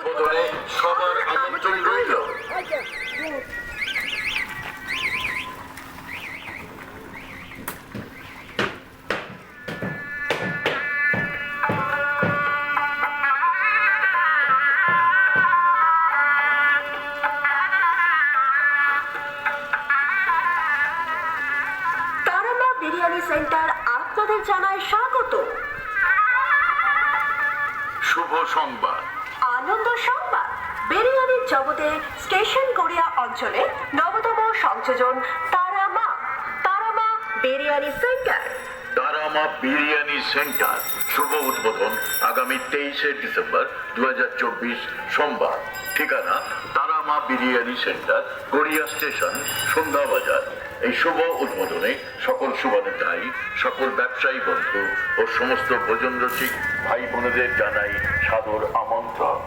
উদ্বোধনে সবার আমন্ত্রণ রইল। তারামা বিরিয়ানি সেন্টার আপনাদের জানায় স্বাগত। শুভ সংবাদ, আনন্দ সংবাদ, বিরিয়ানির জগতে স্টেশন গড়িয়া অঞ্চলে নবতম সংযোজন তারামা বিরিয়ানি সেন্টার। তারামা বিরিয়ানি সেন্টার শুভ উদ্বোধন আগামী 23শে ডিসেম্বর 2024 সোমবার। ঠিকানা তারামা বিরিয়ানি সেন্টার, গড়িয়া স্টেশন, সন্ধ্যা বাজার। এই শুভ উদ্বোধনে সকল শুভানুধ্যায়ী, সকল ব্যবসায়ী বন্ধু ও সমস্ত ভোজন রসিক ভাই বোনেদের জানাই সাদর আমন্ত্রণ।